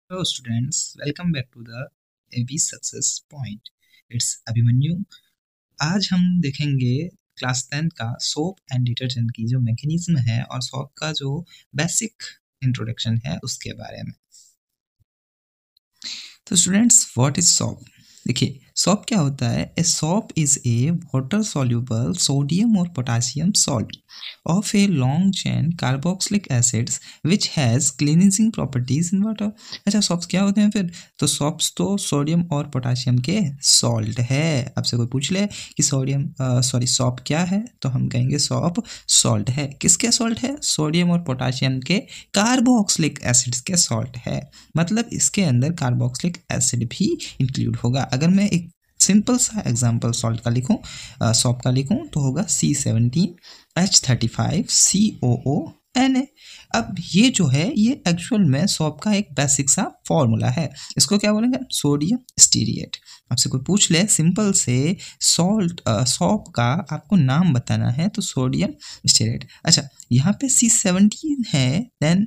Hello students, welcome back to the AB Success Point. It's Abhimanyu. आज हम देखेंगे class 10 का सोप एंड डिटर्जेंट की जो मैकेनिज्म है और सोप का जो बेसिक इंट्रोडक्शन है उसके बारे में। तो स्टूडेंट्स, व्हाट इज सोप? देखिए, सोप क्या होता है? A soap is a water soluble sodium और potassium salt of a long chain carboxylic acids which has cleansing properties in water. अच्छा, सोप्स क्या होते हैं फिर? तो सोप्स तो सोडियम और पोटासियम के सॉल्ट है। आपसे कोई पूछ ले कि सोप क्या है, तो हम कहेंगे सोप सॉल्ट है। किसके सॉल्ट है? सोडियम और पोटासियम के कार्बोक्सिलिक एसिड्स के सॉल्ट है। मतलब इसके अंदर कार्बोक्सिलिक एसिड भी इंक्लूड होगा। अगर मैं एक सिंपल सा एग्जांपल सॉल्ट का लिखूं, सॉप का लिखूं, तो होगा C17H35COO Na। अब ये जो है, ये एक्चुअल में सॉप का एक बेसिक सा फॉर्मूला है। इसको क्या बोलेंगे? सोडियम स्टीरिएट। आपसे कोई पूछ ले सिंपल से सॉप का आपको नाम बताना है, तो सोडियम स्टीरिएट। अच्छा, यहाँ पे C17 है, देन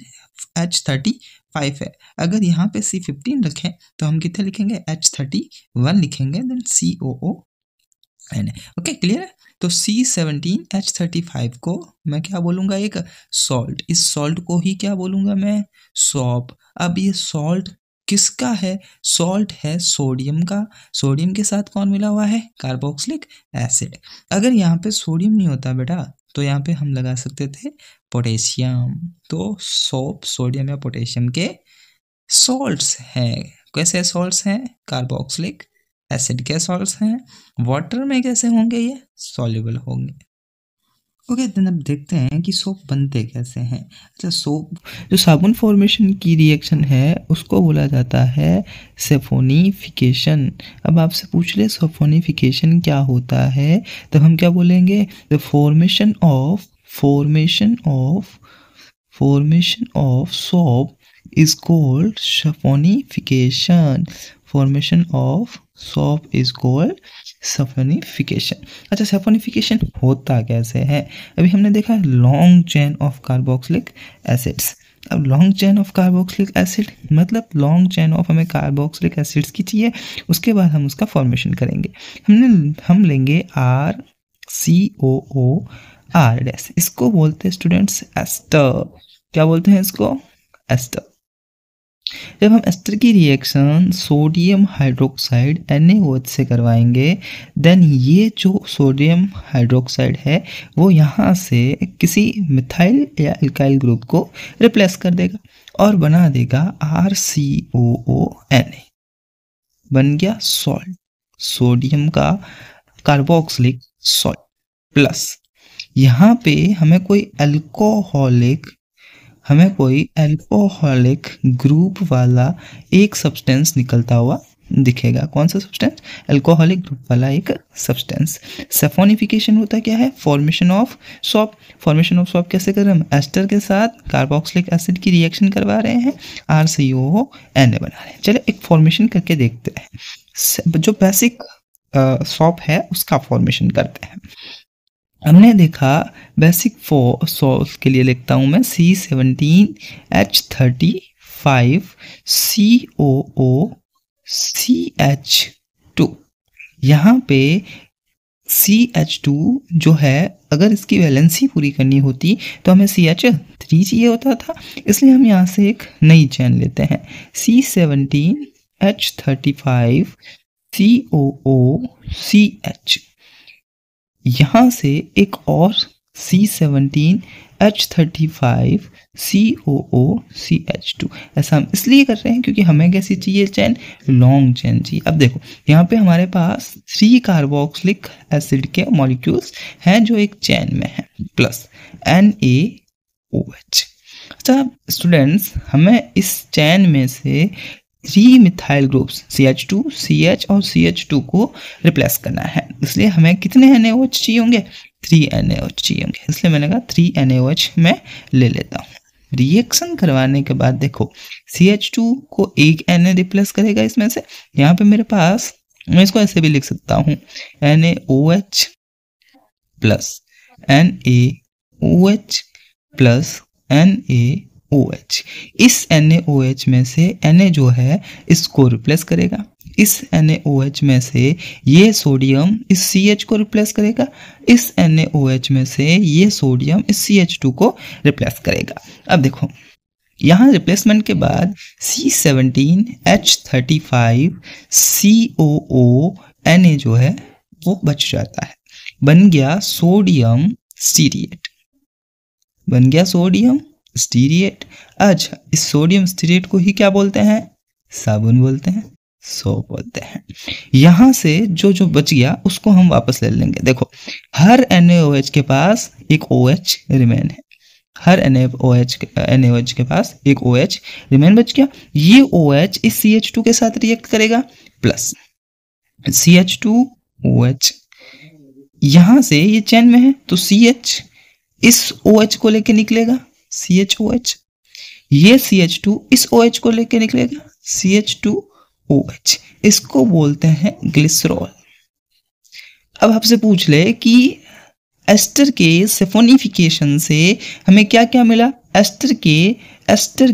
H35 है। अगर यहाँ पे C15 रखें तो हम कितने लिखेंगे? H31 लिखेंगे, then COO Na। Okay, clear है? तो C17H35 को मैं क्या बोलूँगा? एक सॉल्ट। इस सॉल्ट को ही क्या बोलूँगा मैं? सॉप। अब ये सॉल्ट किसका है? सॉल्ट है सोडियम का। सोडियम के साथ कौन मिला हुआ है? Carboxylic acid. अगर यहाँ पे सोडियम नहीं होता बेटा, तो यहाँ पे हम लगा सकते थे पोटेशियम। तो सोप सोडियम या पोटेशियम के सॉल्ट्स हैं। कैसे सॉल्ट्स हैं? कार्बोक्सिलिक एसिड के सॉल्ट्स हैं। वाटर में कैसे होंगे? ये सॉल्युबल होंगे। ओके, देन अब देखते हैं कि सोप बनते कैसे हैं। अच्छा, सोप जो साबुन फॉर्मेशन की रिएक्शन है उसको बोला जाता है सेफोनिफिकेशन। अब आपसे पूछ ले सेफोनिफिकेशन क्या होता है, तब हम क्या बोलेंगे? The formation of soap is called saponification. Formation of soap is called saponification. अच्छा, saponification होता कैसे है? अभी हमने देखा long chain of carboxylic acids. अब long chain of carboxylic acid मतलब लॉन्ग चेन ऑफ हमें कार्बोक्सिलिक एसिड्स की चाहिए, उसके बाद हम उसका फॉर्मेशन करेंगे। हम लेंगे RCOO। इसको बोलते हैं स्टूडेंट्स एस्टर। क्या बोलते हैं इसको? एस्टर। जब हम एस्टर की रिएक्शन सोडियम हाइड्रोक्साइड NaOH से करवाएंगे, देन ये जो सोडियम हाइड्रोक्साइड है वो यहाँ से किसी मिथाइल या एल्काइल ग्रुप को रिप्लेस कर देगा और बना देगा RCOONA। बन गया सॉल्ट, सोडियम का कार्बोक्सिलिक सॉल्ट। प्लस यहाँ पे हमें कोई अल्कोहलिक ग्रुप वाला एक सब्सटेंस निकलता हुआ दिखेगा। कौन सा सब्सटेंस? अल्कोहलिक ग्रुप वाला एक सब्सटेंस। सेफोनिफिकेशन होता क्या है? Formation of shop. Formation of shop कैसे कर रहे हैं? हम एस्टर के साथ कार्बोक्सिलिक एसिड की रिएक्शन करवा रहे हैं, RCOONA बना रहे हैं। चलो एक फॉर्मेशन करके देखते हैं। जो बेसिक सॉप है उसका फॉर्मेशन करते हैं। हमने देखा बेसिक सॉल्ट के लिए लिखता हूँ मैं C17H35COOCH2। यहाँ पे CH2 जो है, अगर इसकी वैलेंसी पूरी करनी होती तो हमें CH3 चाहिए होता था, इसलिए हम यहाँ से एक नई चेन लेते हैं C17H35COOCH। यहाँ से एक और C17H35COOCH2। ऐसा हम इसलिए कर रहे हैं क्योंकि हमें कैसी चाहिए चेन? लॉन्ग चेन चाहिए। अब देखो यहाँ पे हमारे पास 3 कार्बोक्सिलिक एसिड के मॉलिक्यूल्स हैं जो एक चेन में है, प्लस NaOH। अच्छा स्टूडेंट्स, हमें इस चेन में से 3 मिथाइल ग्रुप्स CH2, CH और CH2 को रिप्लेस करना है। इसलिए हमें कितने NaOH चाहिए होंगे? 3 NaOH चाहिए होंगे। इसलिए मैंने कहा 3 NaOH मैं ले लेता हूँ। रिएक्शन करवाने के बाद देखो CH2 को एक Na रिप्लेस करेगा इसमें से। यहाँ पे मेरे पास, मैं इसको ऐसे भी लिख सकता हूँ, NaOH plus NaOH plus Na OH। इस NaOH में से Na जो है इसको रिप्लेस करेगा, इस NaOH में से ये सोडियम इस CH को रिप्लेस करेगा, इस NaOH में से ये सोडियम इस CH2 को रिप्लेस करेगा। अब देखो यहाँ रिप्लेसमेंट के बाद C17H35COO Na जो है वो बच जाता है, बन गया सोडियम स्टीरिएट, बन गया सोडियम स्टीरिएट। अच्छा, इस सोडियम स्टीरिएट को ही क्या बोलते हैं? साबुन बोलते हैं, सोप बोलते हैं। यहाँ से जो जो बच गया उसको हम वापस ले लेंगे। देखो हर NaOH के पास एक OH रिमेन है, हर NaOH के पास एक OH रिमेन बच गया। ये OH इस CH2 के साथ रिएक्ट करेगा प्लस CH2OH, यहाँ से ये चेन में है तो CH इस OH को लेके निकलेगा CHOH, ये CH2 इस OH को लेके निकलेगा CH2OH, इसको बोलते हैं ग्लिसरॉल। अब आपसे पूछ ले कि एस्टर के सेफोनिफिकेशन से हमें क्या क्या मिला? एस्टर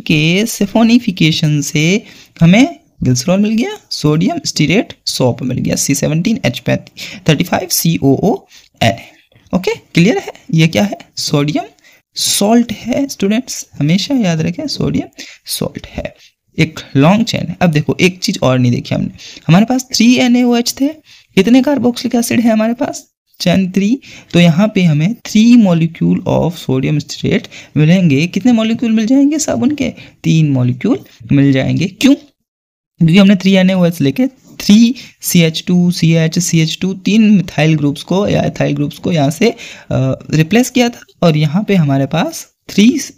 के सेफोनिफिकेशन से हमें ग्लिसरॉल मिल गया, सोडियम स्टीरेट सोप मिल गया, C17H35COO Na। ओके, क्लियर है? ये क्या है? सोडियम सॉल्ट है स्टूडेंट्स, हमेशा याद रखें सोडियम सॉल्ट है, एक लॉन्ग चेन है। अब देखो एक चीज और नहीं देखी हमने, हमारे पास 3 NaOH थे, कितने कार्बोक्सिलिक एसिड है हमारे पास? चेन 3, तो यहाँ पे हमें 3 मॉलिक्यूल ऑफ सोडियम स्टीरेट मिलेंगे। कितने मॉलिक्यूल मिल जाएंगे साबुन के? 3 मॉलिक्यूल मिल जाएंगे। क्यों? क्योंकि हमने 3 NaOH लेके 3 CH2 CH CH2 3 methyl groups को या एथाइल ग्रुप्स को यहाँ से रिप्लेस किया था, और यहाँ पे हमारे पास 3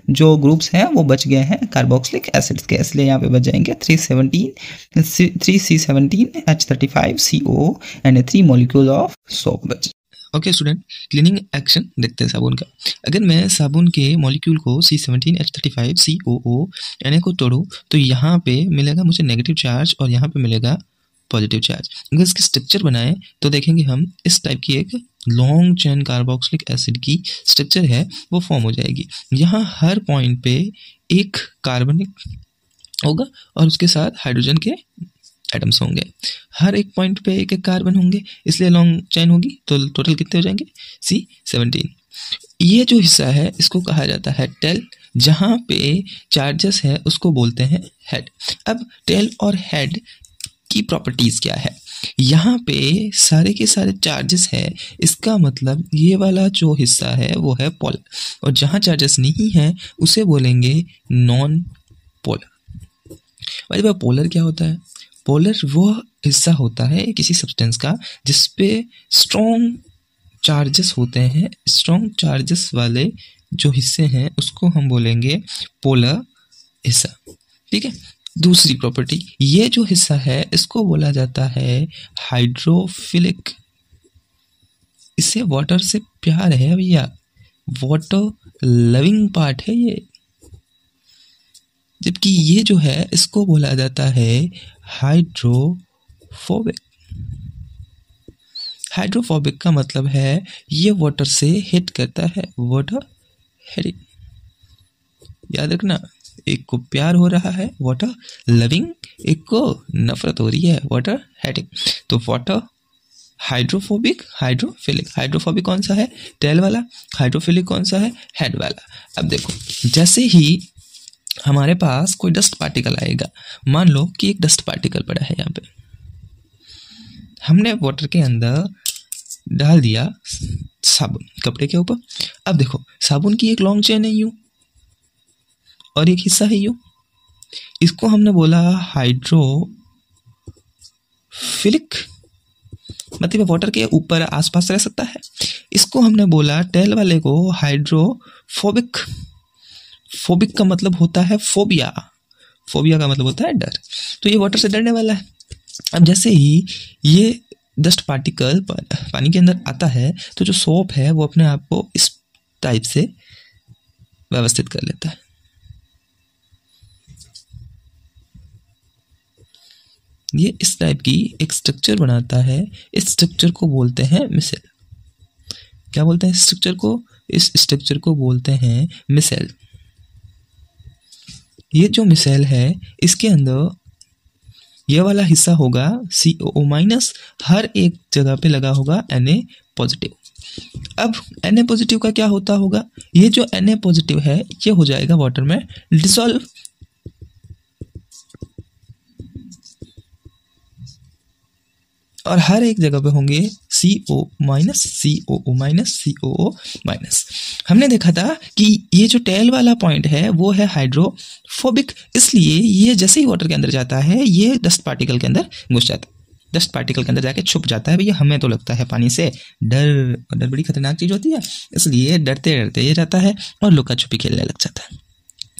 जो ग्रुप्स हैं वो बच गए हैं कार्बोक्सिलिक एसिड्स के, इसलिए यहाँ पे बच जाएंगे 3C17H35COO and 3 molecule of soap बच। ओके स्टूडेंट, क्लीनिंग एक्शन देखते हैं साबुन का। अगर मैं साबुन के मॉलिक्यूल को C17H35COO Na को तोड़ूँ तो यहाँ पे मिलेगा मुझे नेगेटिव चार्ज और यहाँ पे मिलेगा पॉजिटिव चार्ज। अगर इसकी स्ट्रक्चर बनाए तो देखेंगे हम इस टाइप की एक लॉन्ग चेन कार्बोक्सिलिक एसिड की स्ट्रक्चर है वो फॉर्म हो जाएगी। यहाँ हर पॉइंट पे एक कार्बनिक होगा और उसके साथ हाइड्रोजन के एटम्स होंगे, हर एक पॉइंट पे एक एक कार्बन होंगे, इसलिए लॉन्ग चेन होगी। तो टोटल कितने हो जाएंगे? C17। ये जो हिस्सा है इसको कहा जाता है टेल, जहाँ पे चार्जेस है उसको बोलते हैं हेड। अब टेल और हेड की प्रॉपर्टीज क्या है? यहाँ पे सारे के सारे चार्जेस है, इसका मतलब ये वाला जो हिस्सा है वो है पोलर, और जहाँ चार्जेस नहीं है उसे बोलेंगे नॉन पोलर। भाई पोलर क्या होता है? पोलर वो हिस्सा होता है किसी सब्सटेंस का जिसपे स्ट्रॉन्ग चार्जेस होते हैं, स्ट्रॉन्ग चार्जेस वाले जो हिस्से हैं उसको हम बोलेंगे पोलर हिस्सा। ठीक है। दूसरी प्रॉपर्टी, ये जो हिस्सा है इसको बोला जाता है हाइड्रोफिलिक। इससे वाटर से प्यार है भैया, वाटर लविंग पार्ट है ये। जबकि ये जो है इसको बोला जाता है हाइड्रोफोबिक। हाइड्रोफोबिक का मतलब है ये वाटर से हिट करता है, वाटर हेडिंग। याद रखना, एक को प्यार हो रहा है वाटर लविंग, एक को नफरत हो रही है वाटर हेडिंग। तो वाटर हाइड्रोफोबिक, हाइड्रोफिलिक। हाइड्रोफोबिक कौन सा है? टेल वाला। हाइड्रोफिलिक कौन सा है? हेड वाला। अब देखो, जैसे ही हमारे पास कोई डस्ट पार्टिकल आएगा, मान लो कि एक डस्ट पार्टिकल पड़ा है यहाँ पे, हमने वाटर के अंदर डाल दिया साबुन कपड़े के ऊपर। अब देखो, साबुन की एक लॉन्ग चेन है यूं और एक हिस्सा है यूं, इसको हमने बोला हाइड्रोफिलिक, मतलब वाटर के ऊपर आसपास रह सकता है। इसको हमने बोला टेल वाले को हाइड्रोफोबिक। फोबिक का मतलब होता है फोबिया, फोबिया का मतलब होता है डर। तो ये वाटर से डरने वाला है। अब जैसे ही ये डस्ट पार्टिकल पानी के अंदर आता है तो जो सोप है वो अपने आप को इस टाइप से व्यवस्थित कर लेता है। ये इस टाइप की एक स्ट्रक्चर बनाता है। इस स्ट्रक्चर को बोलते हैं मिसेल। क्या बोलते हैं इस स्ट्रक्चर को? इस स्ट्रक्चर को बोलते हैं मिसेल। ये जो मिसाइल है इसके अंदर ये वाला हिस्सा होगा COO-, हर एक जगह पे लगा होगा Na+। अब Na+ का क्या होता होगा, ये जो Na+ है ये हो जाएगा वाटर में डिसॉल्व, और हर एक जगह पे होंगे CO-, COO-, COO-। हमने देखा था कि ये जो टेल वाला पॉइंट है वो है हाइड्रोफोबिक, इसलिए ये जैसे ही वाटर के अंदर जाता है ये डस्ट पार्टिकल के अंदर घुस जाता है, डस्ट पार्टिकल के अंदर जाके छुप जाता है। भैया हमें तो लगता है पानी से डर, और डर बड़ी खतरनाक चीज होती है, इसलिए डरते डरते ये जाता है और लुका छुपी खेलने लग जाता है।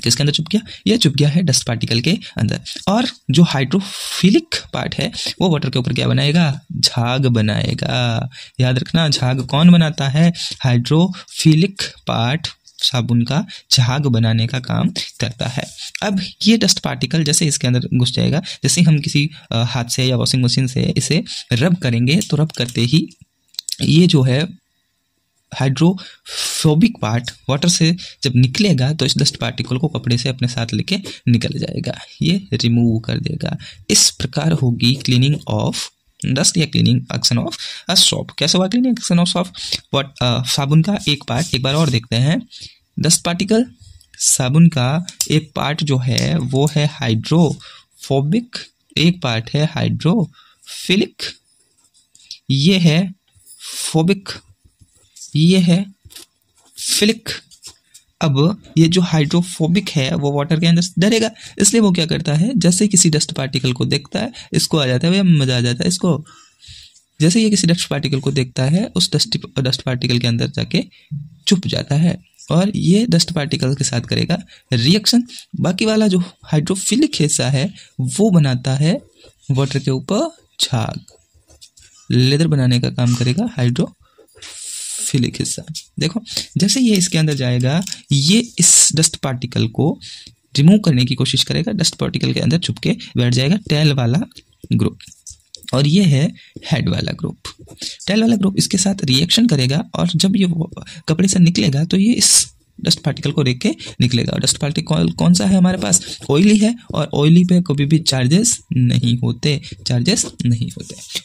किसके अंदर छुप गया, ये छुप गया है डस्ट पार्टिकल के अंदर। और जो हाइड्रोफिलिक पार्ट है वो वाटर के ऊपर क्या बनाएगा, झाग बनाएगा। याद रखना, झाग कौन बनाता है, हाइड्रोफिलिक पार्ट साबुन का झाग बनाने का काम करता है। अब ये डस्ट पार्टिकल जैसे इसके अंदर घुस जाएगा, जैसे हम किसी हाथ से या वॉशिंग मशीन से इसे रब करेंगे तो रब करते ही ये जो है हाइड्रोफोबिक पार्ट वाटर से जब निकलेगा तो इस डस्ट पार्टिकल को कपड़े से अपने साथ लेके निकल जाएगा, ये रिमूव कर देगा। इस प्रकार होगी क्लीनिंग ऑफ डस्ट या cleaning action of a soap. कैसे हुआ क्लीनिंग एक्शन ऑफ सोप, साबुन का एक पार्ट एक बार और देखते हैं। डस्ट पार्टिकल, साबुन का एक पार्ट जो है वो है हाइड्रोफोबिक, एक पार्ट है हाइड्रोफिलिक, ये है फोबिक, ये है फिलिक। अब ये जो हाइड्रोफोबिक है वो वाटर के अंदर डरेगा, इसलिए वो क्या करता है, जैसे किसी डस्ट पार्टिकल को देखता है इसको आ जाता है, भैया मजा आ जाता है इसको। जैसे ये किसी डस्ट पार्टिकल को देखता है उस डस्ट पार्टिकल के अंदर जाके छुप जाता है और ये डस्ट पार्टिकल के साथ करेगा रिएक्शन। बाकी वाला जो हाइड्रोफिलिक हिस्सा है वो बनाता है वाटर के ऊपर झाग, लेदर बनाने का काम करेगा हाइड्रोफिलिक हिस्सा। देखो जैसे ये इसके अंदर जाएगा ये इस डस्ट पार्टिकल को रिमूव करने की कोशिश करेगा, डस्ट पार्टिकल के अंदर छुप के बैठ जाएगा टेल वाला ग्रुप, और ये है हेड वाला ग्रुप। टेल वाला ग्रुप इसके साथ रिएक्शन करेगा और जब ये कपड़े से निकलेगा तो ये इस डस्ट पार्टिकल को देख के निकलेगा। और डस्ट पार्टिकल कौन सा है हमारे पास, ऑयली है, और ऑयली पे कभी भी चार्जेस नहीं होते,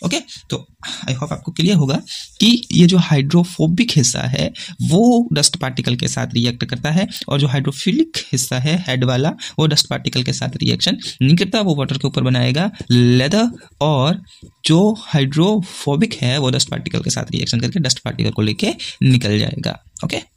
ओके। तो आई होप आपको क्लियर होगा कि ये जो हाइड्रोफोबिक हिस्सा है वो डस्ट पार्टिकल के साथ रिएक्ट करता है, और जो हाइड्रोफिलिक हिस्सा है हेड वाला वो डस्ट पार्टिकल के साथ रिएक्शन नहीं करता, वो वाटर के ऊपर बनाएगा लेदर, और जो हाइड्रोफोबिक है वो डस्ट पार्टिकल के साथ रिएक्शन करके डस्ट पार्टिकल को लेके निकल जाएगा, ओके।